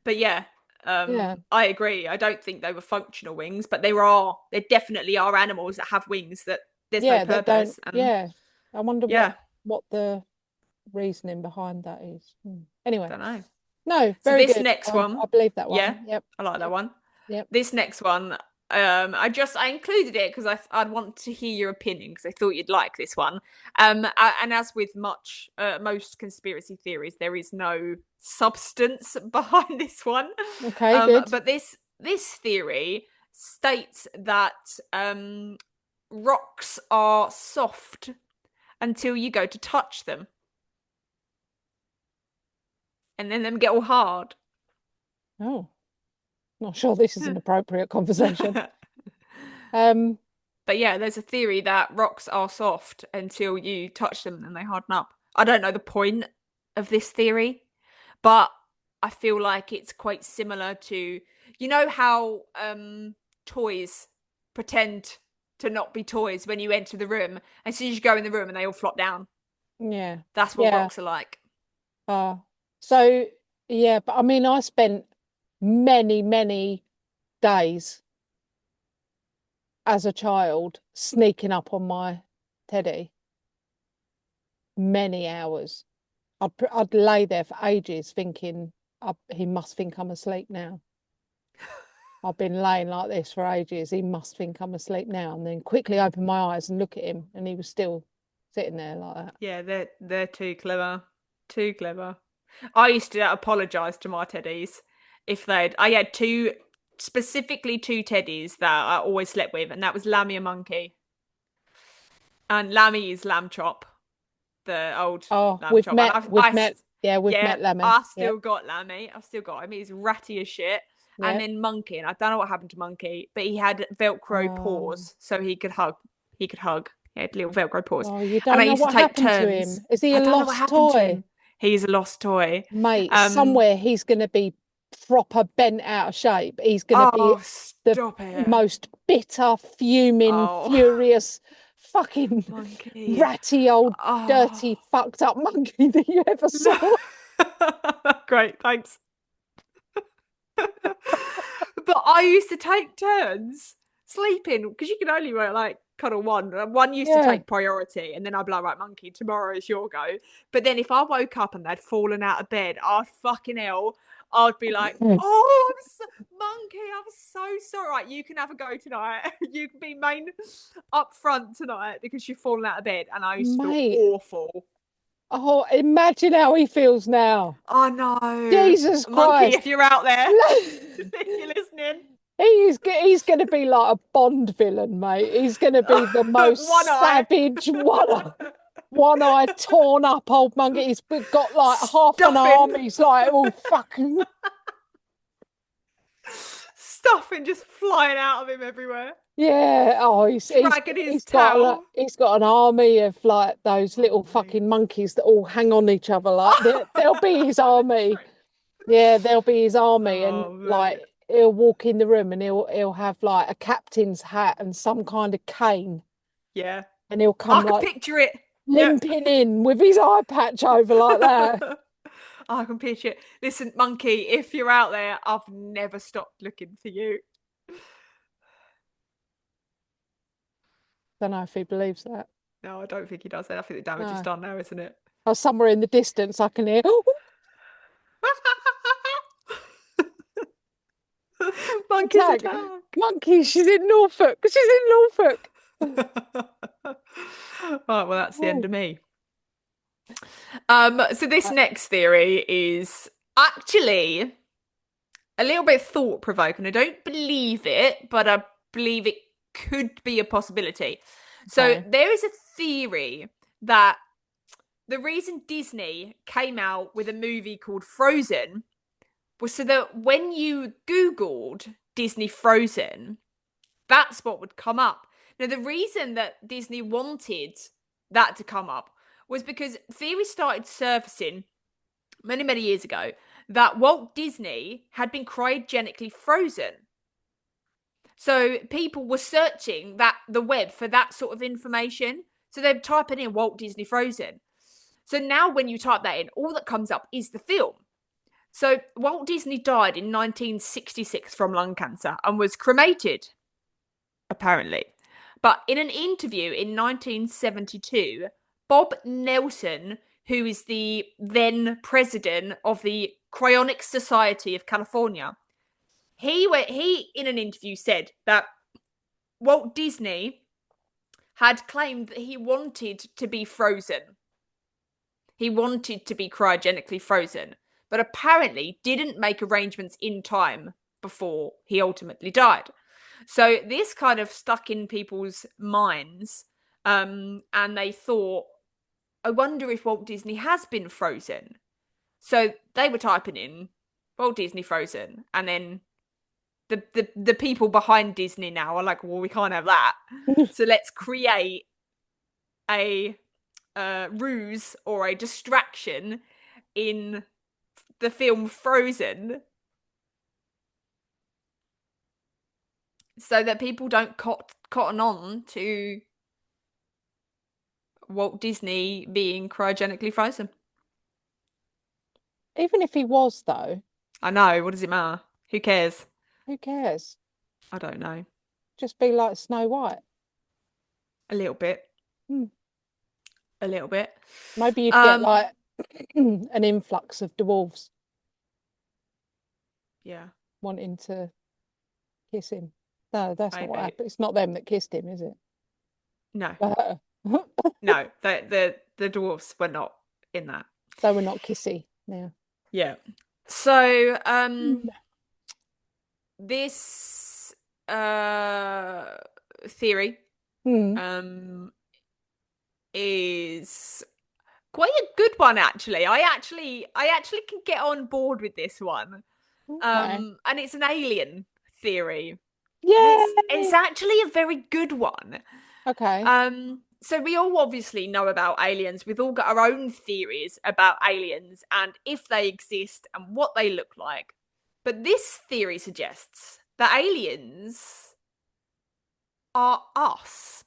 B: But yeah,
A: yeah,
B: I agree. I don't think they were functional wings, but there definitely are animals that have wings that there's no
A: yeah, that don't,
B: purpose. And
A: yeah. I wonder
B: yeah,
A: what the reasoning behind that is. Anyway,
B: don't know.
A: no,
B: So
A: very
B: this
A: good.
B: next one,
A: I believe that
B: yeah,
A: one. Yep,
B: I like that
A: yep,
B: one.
A: yep.
B: This next one, I included it because I'd want to hear your opinion because I thought you'd like this one. And as with most conspiracy theories, there is no substance behind this one.
A: Okay, good.
B: But this theory states that rocks are soft until you go to touch them, and then them get all hard.
A: Oh, not sure this is an appropriate conversation. Um,
B: But yeah, there's a theory that rocks are soft until you touch them and they harden up. I don't know the point of this theory, but I feel like it's quite similar to, you know how toys pretend to not be toys when you enter the room. As soon as you go in the room and they all flop down.
A: yeah,
B: That's what
A: yeah.
B: rocks are like.
A: Uh, so yeah, but I mean, I spent many days as a child sneaking up on my teddy, many hours. I'd lay there for ages thinking he must think I'm asleep now. I've been laying like this for ages. He must think I'm asleep now. And then quickly open my eyes and look at him, and he was still sitting there like that.
B: Yeah, they're too clever. Too clever. I used to apologise to my teddies if they'd. I had specifically two teddies that I always slept with, and that was Lammy and Monkey. And Lammy is Lamb Chop, the old
A: Oh,
B: Lamb Chop. And
A: yeah, we've
B: yeah,
A: met Lemmy.
B: I
A: Yep.
B: still got Lammy. I've still got him. He's ratty as shit. And
A: Yep.
B: then Monkey, and I don't know what happened to Monkey, but he had Velcro
A: Oh,
B: paws, so he could hug. He could hug. He had little Velcro paws.
A: oh, you
B: And
A: don't
B: I
A: know
B: used to
A: what
B: take
A: happened to
B: turns.
A: him. Is he
B: I
A: a
B: don't know what
A: lost
B: happened to
A: toy?
B: him. He's a lost toy.
A: Mate,
B: Um,
A: somewhere he's going to be proper bent out of shape. He's going to be
B: oh,
A: the
B: stop it.
A: most bitter, fuming,
B: Oh,
A: furious, fucking
B: Monkey.
A: ratty old
B: Oh.
A: dirty fucked up monkey that you ever saw.
B: Great, thanks. But I used to take turns sleeping because you can only like cuddle one. And one used to
A: Yeah.
B: take priority, and then I'd be like, right, Monkey, tomorrow is your go. But then if I woke up and they'd fallen out of bed, I'd fucking hell. I'd be like,
A: Mm.
B: oh, Monkey, I'm so sorry. Right, you can have a go tonight. You can be main up front tonight because you've fallen out of bed. And I used to feel
A: Mate,
B: awful.
A: oh, imagine how he feels now.
B: Oh no,
A: Jesus
B: Monkey,
A: Christ.
B: if you're out there, if you're listening.
A: He's going to be like a Bond villain, mate. He's going to be the
B: One
A: most
B: eye.
A: savage one eye torn up old monkey. He's got like half an
B: Stuffing.
A: arm. He's like all fucking
B: Stuffing just flying out of him everywhere.
A: yeah. Oh,
B: Dragging his tail.
A: he's got an army of like those
B: Oh,
A: little
B: mate.
A: fucking monkeys that all hang on each other. Like they'll be his army. Yeah, they'll be his army, and
B: Oh, mate.
A: like he'll walk in the room and he'll have like a captain's hat and some kind of cane,
B: Yeah.
A: and he'll
B: I
A: come
B: could
A: like
B: picture it. Yep.
A: limping in with his eye patch over like that.
B: I can picture it. Listen, Monkey, if you're out there, I've never stopped looking for you.
A: Don't know if he believes that.
B: No, I don't think he does that. I think the damage is
A: No.
B: done now, isn't it?
A: Or somewhere in the distance, I can hear, oh,
B: Monkey's
A: attack.
B: attack.
A: Monkey, she's in Norfolk. She's in Norfolk.
B: Right, well, that's the end
A: Oh,
B: of me. So this
A: uh,
B: next theory is actually a little bit thought provoking. I don't believe it, but I believe it could be a possibility. So
A: okay.
B: there is a theory that the reason Disney came out with a movie called Frozen was so that when you Googled Disney Frozen, that's what would come up. Now, the reason that Disney wanted that to come up was because theories started surfacing many, many years ago that Walt Disney had been cryogenically frozen. So people were searching the web for that sort of information. So they're typing in Walt Disney Frozen. So now when you type that in, all that comes up is the film. So Walt Disney died in 1966 from lung cancer and was cremated, apparently. But in an interview in 1972, Bob Nelson, who is the then president of the Cryonics Society of California, he in an interview said that Walt Disney had claimed that he wanted to be frozen. He wanted to be cryogenically frozen, but apparently didn't make arrangements in time before he ultimately died. So this kind of stuck in people's minds, and they thought, I wonder if Walt Disney has been frozen. So they were typing in Walt Disney frozen, and then the people behind Disney now are like, well, we can't have that. So let's create a ruse or a distraction in the film Frozen so that people don't cotton on to Walt Disney being cryogenically frozen.
A: Even if he was, though,
B: I know, what does it matter? Who cares?
A: who cares?
B: I don't know.
A: Just be like Snow White.
B: A little bit.
A: Hmm.
B: A little bit.
A: Maybe you'd get
B: Um,
A: like an influx of dwarves
B: yeah,
A: wanting to kiss him. No, that's not what
B: maybe.
A: happened. It's not them that kissed him, is it?
B: No.
A: Uh,
B: No, the dwarfs were not in that.
A: they were not kissy now.
B: Yeah. So,
A: Mm.
B: this theory
A: Hmm.
B: um is quite a good one actually. I actually can get on board with this one.
A: Okay.
B: And it's an alien theory. And it's
A: Yay!
B: actually a very good one.
A: Okay.
B: So we all obviously know about aliens. We've all got our own theories about aliens and if they exist and what they look like. But this theory suggests that aliens are us.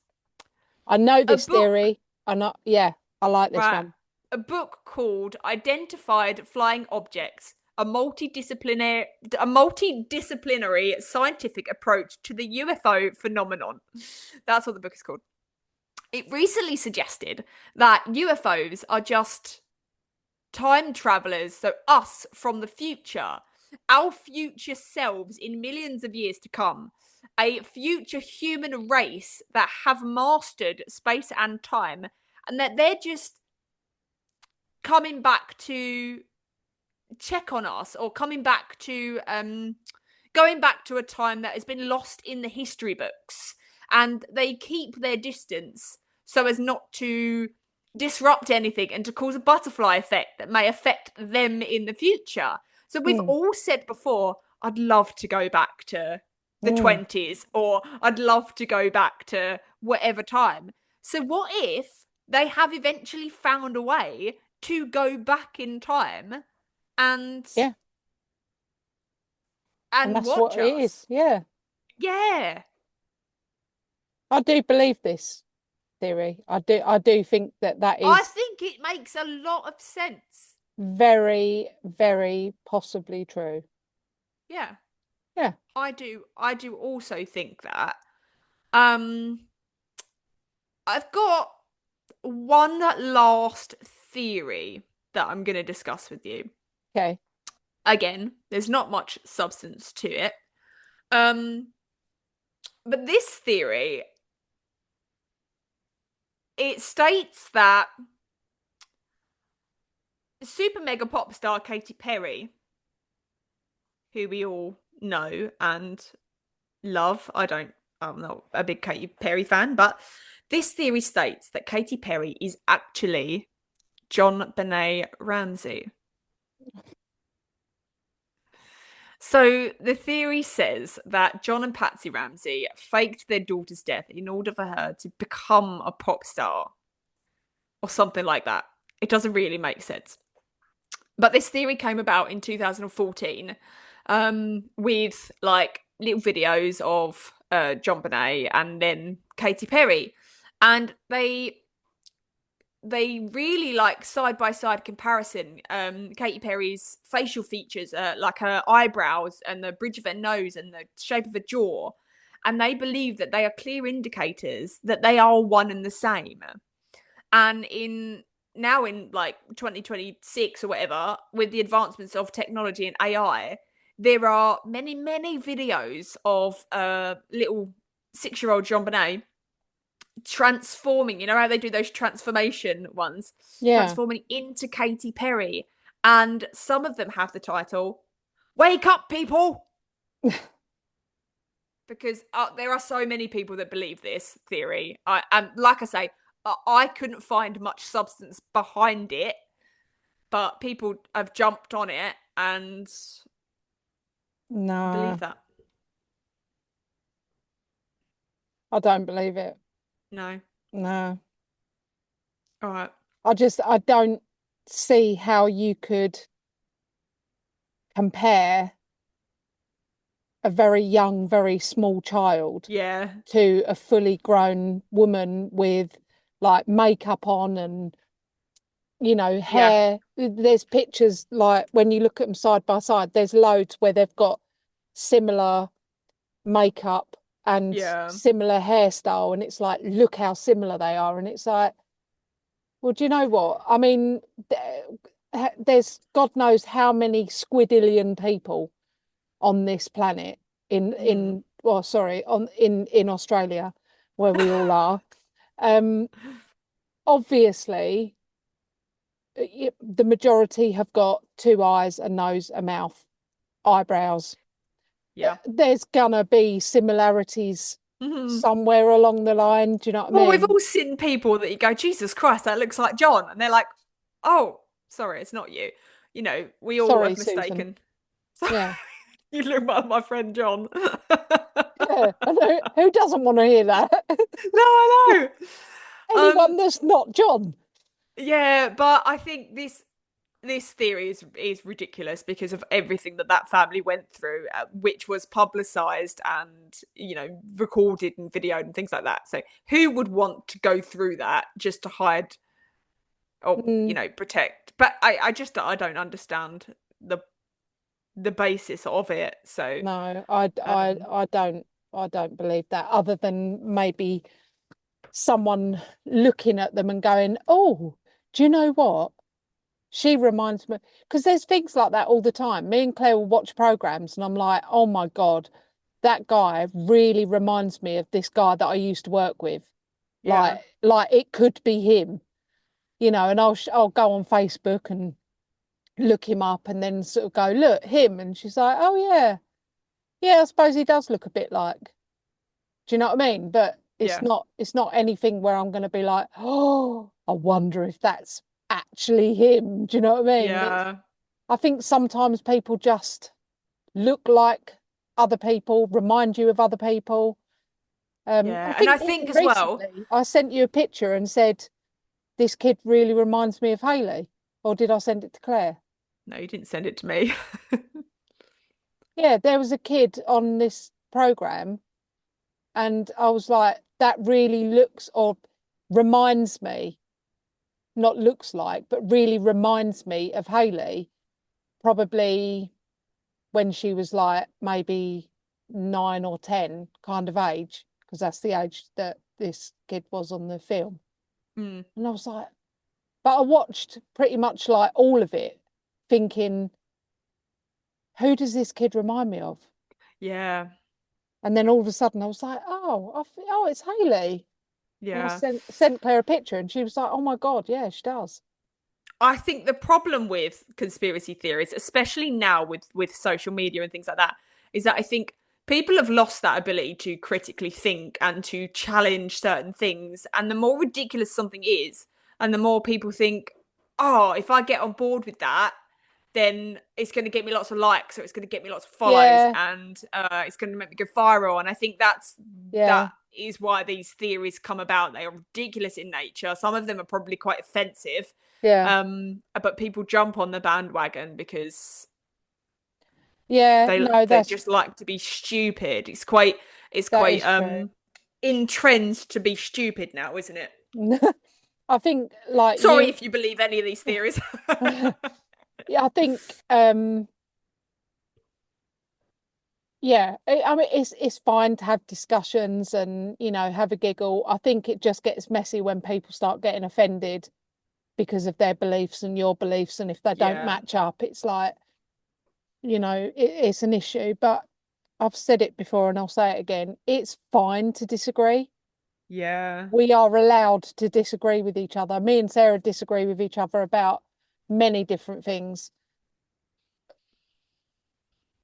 A: I know
B: A
A: this
B: book,
A: theory. I know, yeah, I like this
B: right?
A: one.
B: A book called Identified Flying Objects, a multidisciplinary scientific approach to the UFO phenomenon. That's what the book is called. It recently suggested that UFOs are just time travelers, so us from the future, our future selves in millions of years to come, a future human race that have mastered space and time, and that they're just coming back to check on us or coming back to going back to a time that has been lost in the history books, and they keep their distance so as not to disrupt anything and to cause a butterfly effect that may affect them in the future. So we've
A: Mm.
B: all said before, I'd love to go back to the
A: Mm.
B: 20s, or I'd love to go back to whatever time. So what if they have eventually found a way to go back in time and
A: Yeah, and that's
B: watch
A: what it is.
B: us?
A: Yeah,
B: Yeah.
A: I do believe this theory. I do. I do think that that
B: I
A: is.
B: think it makes a lot of sense.
A: very, very possibly true.
B: Yeah,
A: Yeah.
B: I do also think that. Um, I've got one last theory that I'm going to discuss with you.
A: Okay.
B: Again, there's not much substance to it. Um, but this theory, it states that super mega pop star Katy Perry, who we all know and love, I'm not a big Katy Perry fan, but this theory states that Katy Perry is actually John Benet Ramsey. So the theory says that John and Patsy Ramsey faked their daughter's death in order for her to become a pop star or something like that. It doesn't really make sense. But this theory came about in 2014 with like little videos of John Bonet and then Katy Perry. And they really like side by side comparison. Katy Perry's facial features, like her eyebrows and the bridge of her nose and the shape of her jaw, and they believe that they are clear indicators that they are one and the same. And in now in like 2026 or whatever, with the advancements of technology and AI, there are many videos of little 6-year-old Jean Bonnet transforming. You know how they do those transformation ones,
A: Yeah.
B: transforming into Katy Perry, and some of them have the title "Wake Up, People." Because there are so many people that believe this theory. And like I say, I couldn't find much substance behind it, but people have jumped on it and believe
A: No,
B: that.
A: I don't believe it.
B: No.
A: No.
B: All right.
A: I don't see how you could compare a very young, very small child
B: Yeah.
A: to a fully grown woman with like makeup on and,
B: Yeah.
A: hair. There's pictures like when you look at them side by side, there's loads where they've got similar makeup and
B: Yeah.
A: similar hairstyle. And it's like, look how similar they are. And it's like, well, do you know what? I mean, there's God knows how many squidillion people on this planet
B: Mm.
A: well, sorry, on in Australia, where we all are. Um, Obviously, the majority have got two eyes, a nose, a mouth, eyebrows.
B: Yeah.
A: There's gonna be similarities
B: Mhm.
A: somewhere along the line. Do you know what I
B: Well, we've
A: mean?
B: all seen people that you go, Jesus Christ, that looks like John. And they're like, oh, sorry, it's not you. You know, we all
A: Sorry,
B: have
A: Susan.
B: mistaken. So
A: Yeah,
B: you look like my friend John.
A: yeah. I know. Who doesn't want to hear that?
B: No, I know.
A: Anyone that's not John.
B: Yeah, but I think this theory is ridiculous because of everything that that family went through, which was publicized and recorded and videoed and things like that. So who would want to go through that just to hide or
A: Mm,
B: protect? But I don't understand the basis of it. So
A: no,
B: um
A: I don't believe that. Other than maybe someone looking at them and going, "Oh, do you know what? She reminds me." Because there's things like that all the time. Me and Claire will watch programs, and I'm like, "Oh my God, that guy really reminds me of this guy that I used to work with.
B: yeah,
A: Like it could be him, you know." And I'll go on Facebook and look him up, and then sort of go, "Look, him," and she's like, "Oh yeah, yeah, I suppose he does look a bit like." Do you know what I mean? But
B: yeah,
A: it's not anything where I'm going to be like, oh, I wonder if that's actually him. Do you know what I mean?
B: yeah,
A: I think sometimes people just look like other people, remind you of other people. I
B: yeah. And I
A: think
B: think
A: even
B: as well,
A: recently I sent you a picture and said, this kid really reminds me of Haley. Or did I send it to Claire?
B: no, you didn't send it to me.
A: Yeah, there was a kid on this program, and I was like, that really looks or reminds me. not looks like, but really reminds me of Hayley, probably when she was like maybe 9 or 10 kind of age, because that's the age that this kid was on the film.
B: Mm.
A: And I was like, but I watched pretty much like all of it thinking, who does this kid remind me of?
B: Yeah.
A: And then all of a sudden I was like, oh, it's Hayley. And I
B: Yeah.
A: sent Claire a picture and she was like, oh my God, yeah, she does.
B: I think the problem with conspiracy theories, especially now with social media and things like that, is that I think people have lost that ability to critically think and to challenge certain things. And the more ridiculous something is, and the more people think, oh, if I get on board with that, then it's going to get me lots of likes, or it's going to get me lots of follows,
A: Yeah,
B: and it's going to make me go viral. And I think that
A: yeah,
B: is why these theories come about. They are ridiculous in nature. Some of them are probably quite offensive,
A: yeah,
B: but people jump on the bandwagon because
A: yeah.
B: they
A: No,
B: they just like to be stupid. It's
A: that
B: quite
A: is true.
B: in trend to be stupid now, isn't it?
A: I think like
B: Sorry
A: you,
B: if you believe any of these theories.
A: yeah, I think yeah, I mean it's fine to have discussions and have a giggle. I think it just gets messy when people start getting offended because of their beliefs and your beliefs, and if they don't
B: Yeah,
A: match up, it's like it's an issue. But I've said it before and I'll say it again. It's fine to disagree.
B: yeah,
A: We are allowed to disagree with each other. Me and Sarah disagree with each other about many different things.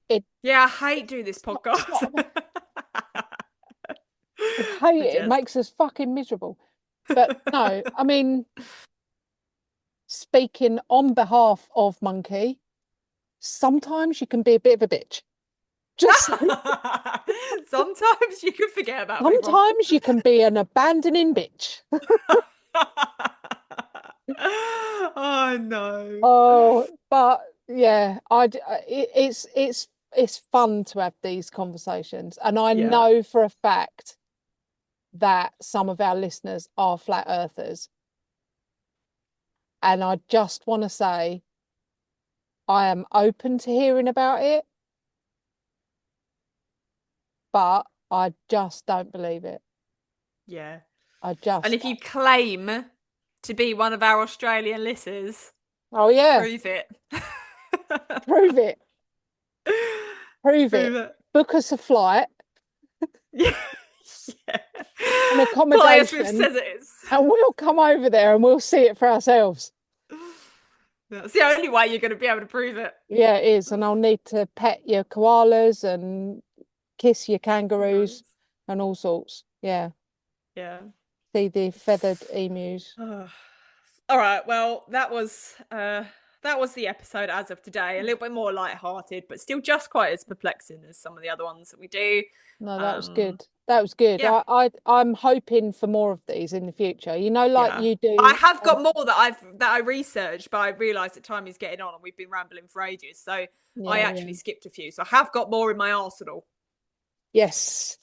A: It
B: yeah. I hate doing this
A: it's
B: podcast.
A: not I hate
B: But
A: it. It
B: yes.
A: makes us fucking miserable. But no, I mean, speaking on behalf of Monkey, sometimes you can be a bit of a bitch. Just
B: Sometimes you can forget about people.
A: sometimes you can be an abandoning bitch.
B: Oh no.
A: Oh, but yeah, it's fun to have these conversations, and I
B: Yeah,
A: know for a fact that some of our listeners are flat earthers, and I just want to say I am open to hearing about it, but I just don't believe it.
B: yeah.
A: I
B: And
A: just
B: if you
A: don't.
B: claim to be one of our Australian listeners,
A: Oh yeah,
B: prove it.
A: prove it, prove it.
B: Prove it.
A: Book us a flight
B: Yeah. Yeah.
A: and
B: Play us with
A: accommodation,
B: scissors.
A: and we'll come over there and we'll see it for ourselves.
B: That's the only way you're going to be able to prove it.
A: Yeah, it is. And I'll need to pet your koalas and kiss your kangaroos
B: Nice.
A: and all sorts. Yeah.
B: Yeah.
A: See the feathered emus.
B: All right. Well, that was the episode as of today. A little bit more light-hearted, but still just quite as perplexing as some of the other ones that we do.
A: No, that was
B: Um,
A: good. That was good.
B: yeah,
A: I'm hoping for more of these in the future. Like
B: yeah.
A: you
B: I
A: do.
B: have got more that I researched, but I realised that time is getting on, and we've been rambling for ages. So I
A: Yeah,
B: actually
A: yeah.
B: skipped a few. So I have got more in my arsenal.
A: Yes.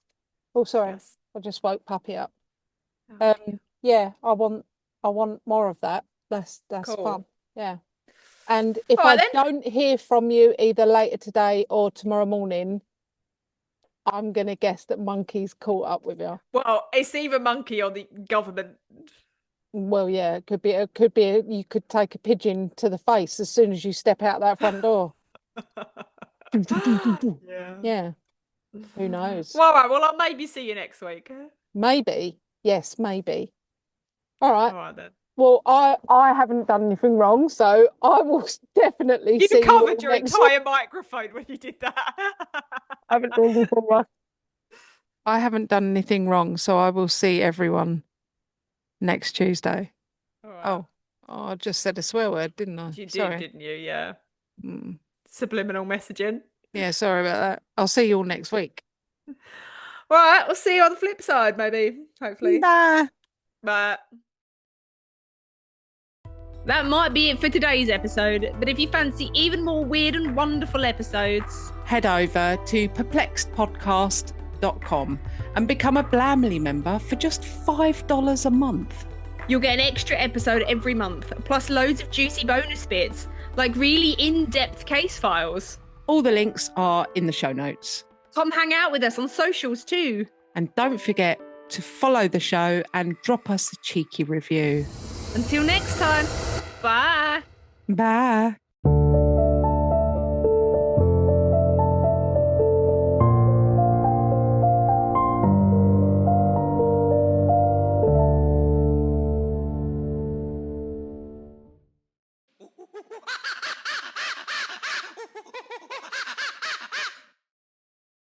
A: Oh, sorry.
B: Yes.
A: I just woke Puppy up.
B: Oh dear.
A: Yeah, I want more of that. That's fun.
B: Cool.
A: Yeah. And if
B: All right
A: I
B: then.
A: don't hear from you either later today or tomorrow morning, I'm gonna guess that Monkey's caught up with you.
B: Well, it's either monkey or the government.
A: Well, yeah, it could be you could take a pigeon to the face as soon as you step out that front door.
B: Yeah.
A: Yeah, who knows?
B: Well, all right. Well, I'll maybe see you next week.
A: Maybe. Yes, maybe. All right.
B: All right then.
A: Well, I haven't done anything wrong, so I will definitely
B: You
A: see you all
B: covered your
A: next week.
B: entire microphone when you did that.
A: I haven't done anything wrong. I haven't done anything wrong, so I will see everyone next Tuesday.
B: All right.
A: Oh, I just said a swear word, didn't I?
B: You did,
A: Sorry.
B: didn't you? Yeah.
A: Mm.
B: Subliminal messaging.
A: Yeah, sorry about that. I'll see you all next week.
B: All right. We'll see you on the flip side, maybe. Hopefully.
A: Nah.
B: But that might be it for today's episode. But if you fancy even more weird and wonderful episodes,
A: Head over to perplexedpodcast.com and become a Blamley member for just $5 a month.
B: You'll get an extra episode every month, plus loads of juicy bonus bits, like really in-depth case files.
A: All the links are in the show notes.
B: Come hang out with us on socials too.
A: And don't forget to follow the show and drop us a cheeky review.
B: Until next time, bye.
A: Bye.